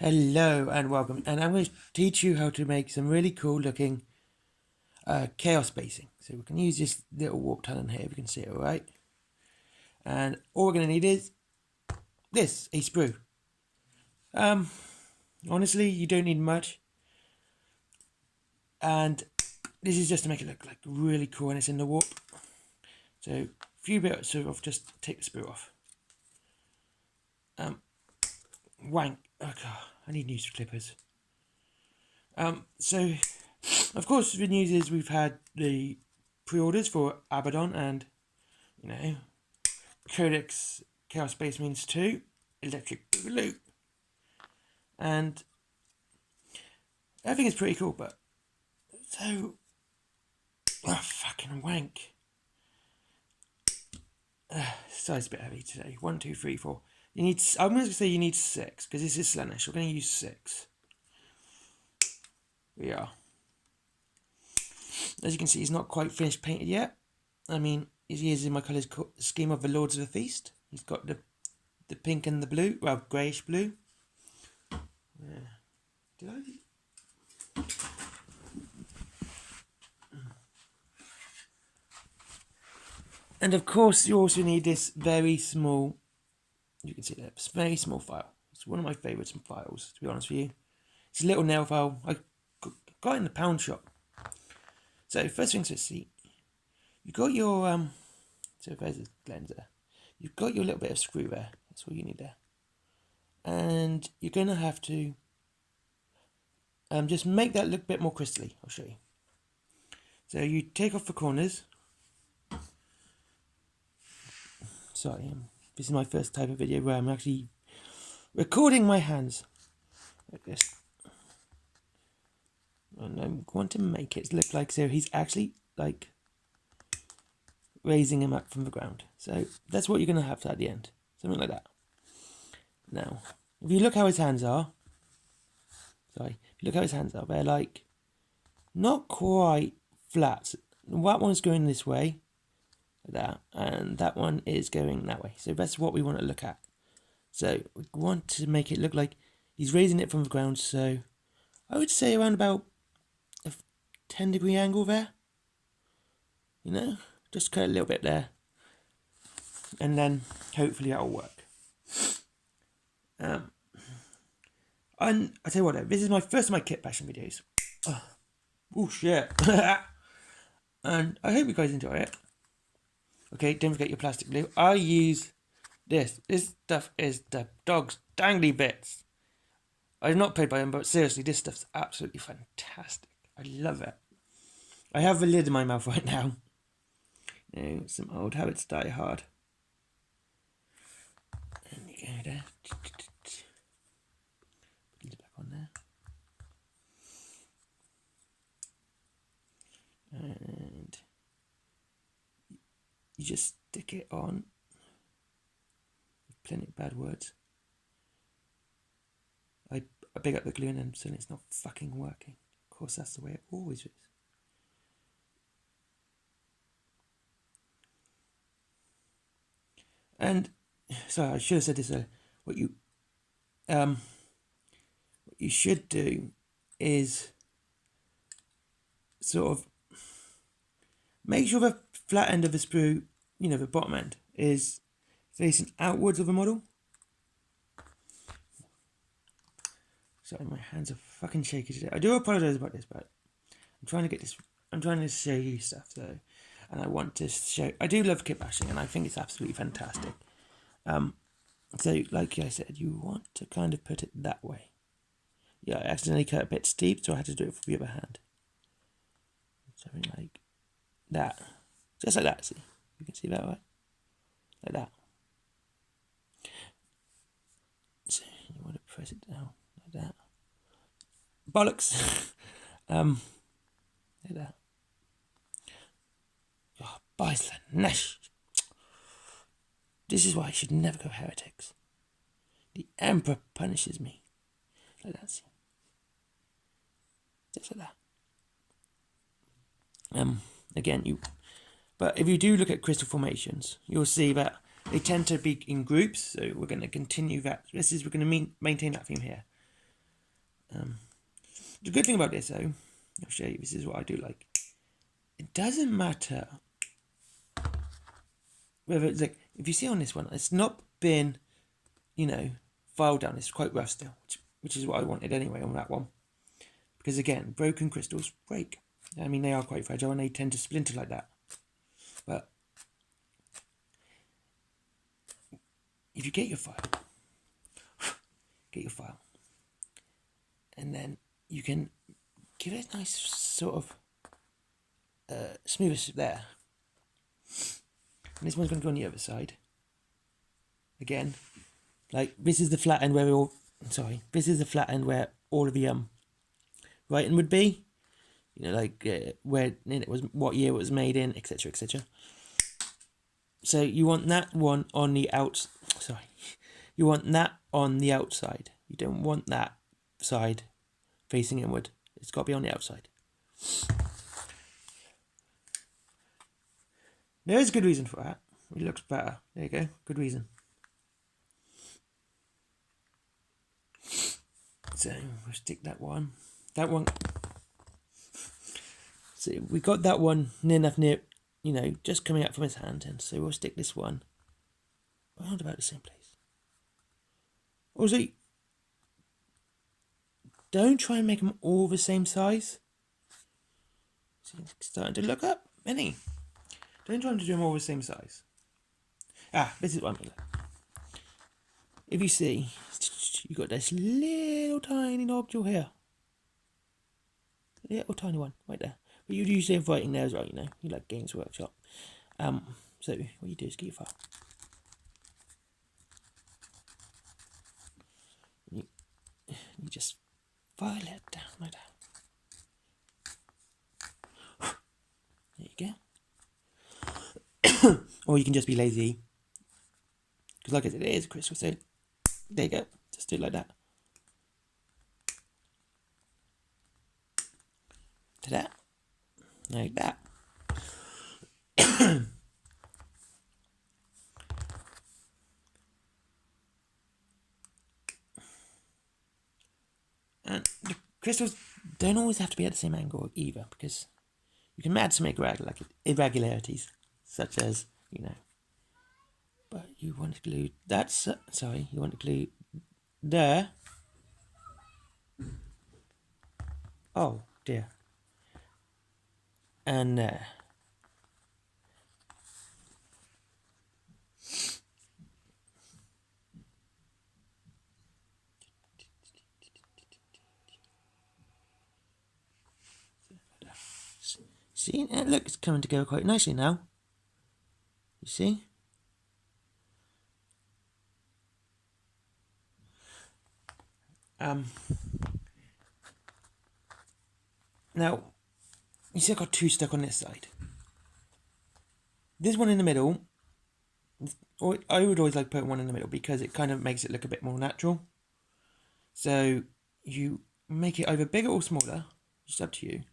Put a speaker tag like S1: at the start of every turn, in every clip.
S1: Hello and welcome, and I'm going to teach you how to make some really cool looking chaos basing. So we can use this little warp talon here, if you can see it alright. And all we're going to need is this, a sprue. Honestly, you don't need much. And this is just to make it look like really cool and it's in the warp. So a few bits of just take the sprue off. Wank. Oh god, I need new clippers. So of course the news is we've had the pre-orders for Abaddon and Codex Chaos Space Marines 2 Electric Boogaloo, and I think it's pretty cool. But so fucking wank. Size a bit heavy today. 1, 2, 3, 4. You need. I'm going to say you need 6 because this is Slaanesh. We're going to use 6. We are. As you can see, he's not quite finished painted yet. I mean, he's using my colour scheme of the Lords of the Feast. He's got the pink and the blue, well, greyish blue. Yeah. Did I? And of course, you also need this very small. You can see that it's a very small file. It's one of my favourite files, to be honest with you. It's a little nail file I got in the pound shop. So first things to see, you got your so there's a lens there. You've got your little bit of screw there. That's all you need there. And you're gonna have to just make that look a bit more crystally. I'll show you. So you take off the corners. Sorry, this is my first type of video where I'm actually recording my hands like this. And I want to make it look like so he's actually like raising him up from the ground. So that's what you're going to have at the end. Something like that. Now, if you look how his hands are, they're like not quite flat. That one's going this way, like that, and that one is going that way. So that's what we want to look at. So we want to make it look like he's raising it from the ground. So I would say around about a 10-degree angle there. Just cut a little bit there, and then hopefully that'll work. And I tell you what, this is my first of my kit bashing videos. Oh shit! And I hope you guys enjoy it. Okay, don't forget your plastic glue. I use this. This stuff is the dog's dangly bits. I've not paid by them, but seriously, this stuff's absolutely fantastic. I love it. I have the lid in my mouth right now. Some old habits die hard. And you go there. Put it back on there. And you just stick it on. Plenty of bad words. I pick up the glue and then suddenly it's not fucking working. Of course, that's the way it always is. And so I should have said this. What you should do is sort of make sure the flat end of the sprue, the bottom end, is facing outwards of the model. Sorry, my hands are fucking shaky today. I do apologise about this, but I'm trying to show you stuff, so. And I want to show. I do love kit bashing, and I think it's absolutely fantastic. So, like I said, you want to kind of put it that way. Yeah, I accidentally cut a bit steep, so I had to do it for the other hand. Something like that, just like that. See, you can see that, right? Like that. So you want to press it down like that. Bollocks. Like that. Oh, by Slaanesh. This is why I should never go heretics. The Emperor punishes me. Like that, see? Just like that. Again, but if you do look at crystal formations, you'll see that they tend to be in groups, so we're going to continue that. We're going to maintain that theme here. The good thing about this, though, I'll show you. This is what I do like. It doesn't matter whether it's like, if you see on this one, it's not been, filed down. It's quite rough still, which is what I wanted anyway on that one. Because again, broken crystals break. I mean, they are quite fragile and they tend to splinter like that. But if you get your file, and then you can give it a nice sort of smoothness there. And this one's going to go on the other side. Again, like this is the flat end where this is the flat end where all of the writing would be. Like where it was, what year it was made in, etc., etc. So you want that one on the you want that on the outside. You don't want that side facing inward. It's got to be on the outside. There is a good reason for that. It looks better. There you go. Good reason. So we'll stick that one. So we got that one near, just coming out from his hand, and so we'll stick this one around about the same place. Also, don't try and make them all the same size. See, it's starting to look up, Minnie. Don't try to do them all the same size. This is what I'm like. If you see, you got this little tiny nodule here. Little tiny one right there. But you'd usually have writing there as well, you like Games Workshop. So what you do is get your file. You just file it down like that. There you go. Or you can just be lazy. Because like I said, it is a crystal, so there you go. Just do it like that. Ta-da. Like that. And the crystals don't always have to be at the same angle either, because you can add some irregularities, such as, but you want to glue you want to glue there. Oh dear. And there. See, look, it's coming together quite nicely now. You see? Now, you see I've got two stuck on this side. This one in the middle, I would always like putting one in the middle because it kind of makes it look a bit more natural. So you make it either bigger or smaller, just up to you.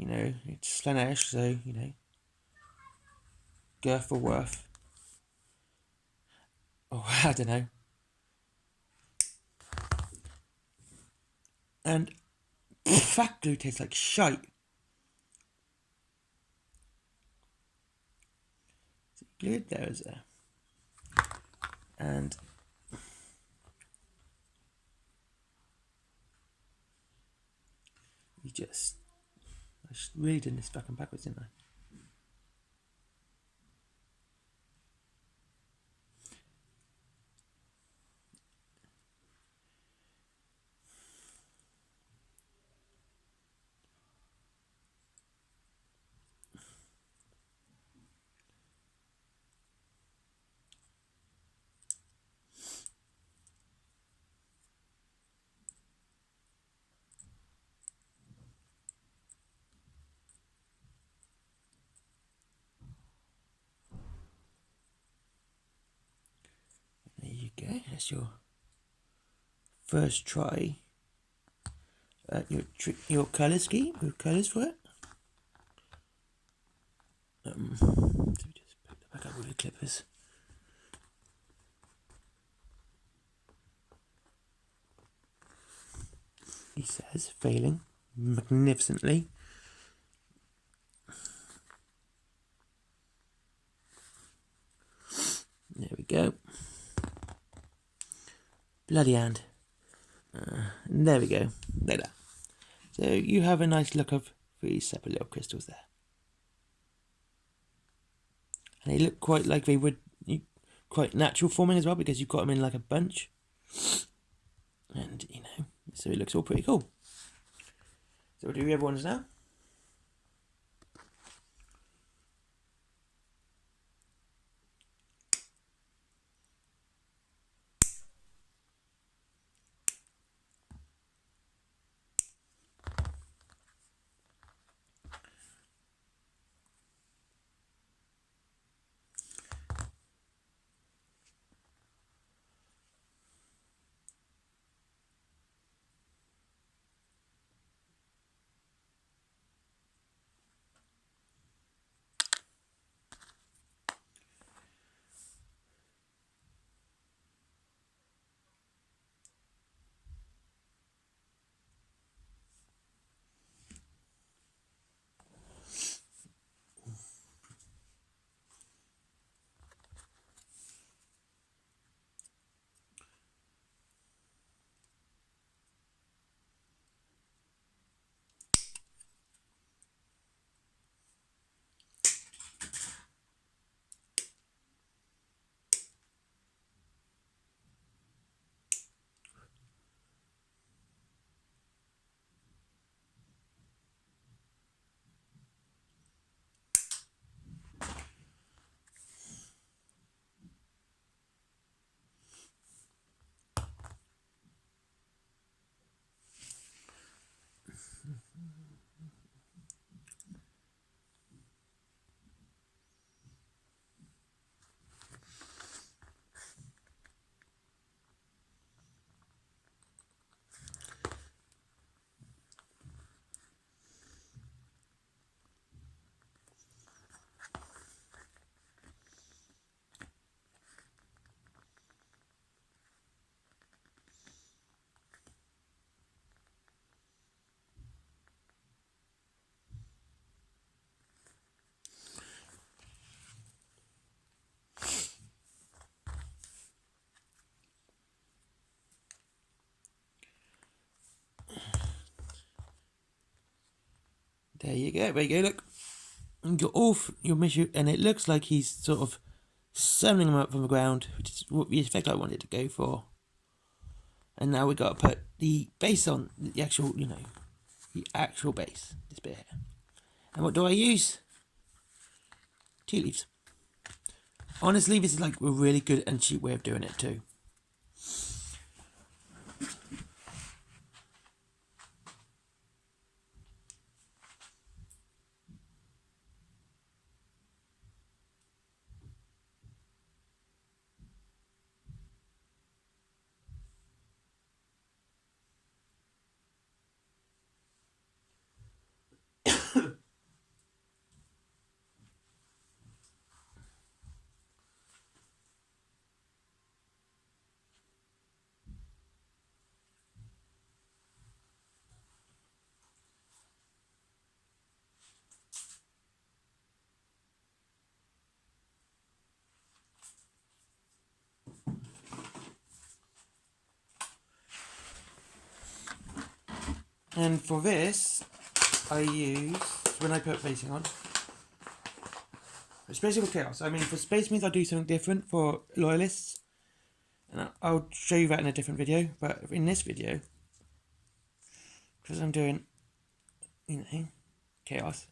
S1: It's Slaanesh, so, girth or worth. Oh, I don't know. And fat glue tastes like shite. So glue it there as there. And I just really did this back and backwards, didn't I? There you go. That's your first try at your colour scheme, your colours for it. So we just pick that back up with the clippers. he says, failing magnificently. There we go. Bloody hand. There we go. Like that. So you have a nice look of 3 separate little crystals there. And they look quite like they would, quite natural forming as well, because you've got them in like a bunch. And, you know, so it looks all pretty cool. So we'll do the other ones now. There you go, look. You're off, you'll measure, and it looks like he's sort of summoning them up from the ground, which is what the effect I wanted to go for. And now we've got to put the base on, the actual, you know, the actual base, this bit here. And what do I use? Tea leaves. Honestly, this is like a really good and cheap way of doing it too. And for this, I use, when I put facing on, especially for Chaos. I mean, for Space Marines, I'll do something different for Loyalists. And I'll show you that in a different video. But in this video, because I'm doing, you know, Chaos,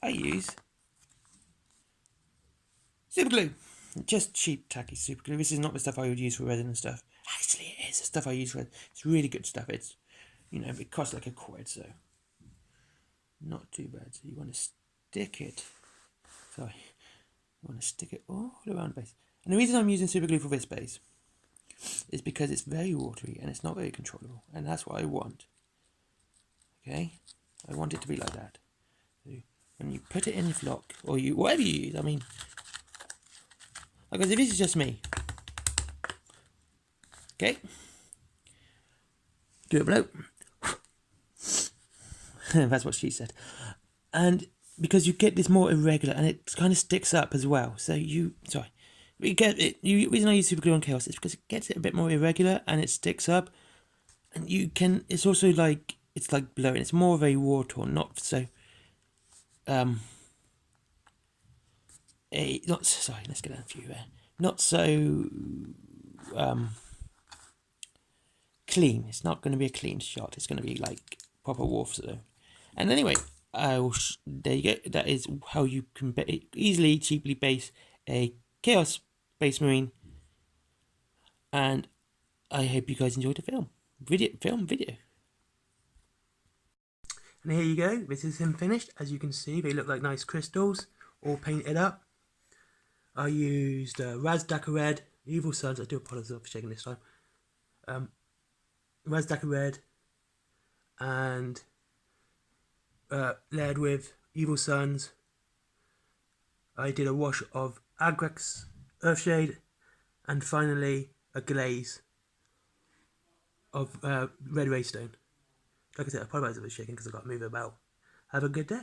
S1: I use super glue. Just cheap, tacky super glue. This is not the stuff I would use for resin and stuff. Actually, it is the stuff I use for. It's really good stuff. It's, you know, it costs like a quid, so not too bad. So you want to stick it. Sorry, you want to stick it all around the base. And the reason I'm using super glue for this base is because it's very watery and it's not very controllable, and that's what I want. Okay, I want it to be like that. So when you put it in the block, or you whatever you use, I mean, because if this is just me, okay, do it below. That's what she said. And because you get this more irregular, and it kind of sticks up as well. So you get it. The reason I use super glue on Chaos is because it gets it a bit more irregular and it sticks up, and you can. It's also like it's like blurring. It's more of a war torn, not so. Not sorry. Let's get a few there. Not so clean. It's not going to be a clean shot. It's going to be like proper Warfzone. And anyway, there you go. That is how you can easily, cheaply base a Chaos Space Marine. And I hope you guys enjoyed the video. And here you go. This is him finished. As you can see, they look like nice crystals, all painted up. I used Razdaka Red, Evil Suns. I do apologize for shaking this time. Razdaka Red, and layered with Evil Suns. I did a wash of Agrax Earthshade, and finally a glaze of Red Raystone. Like I said, I apologize for shaking because I've got to move it about. Have a good day.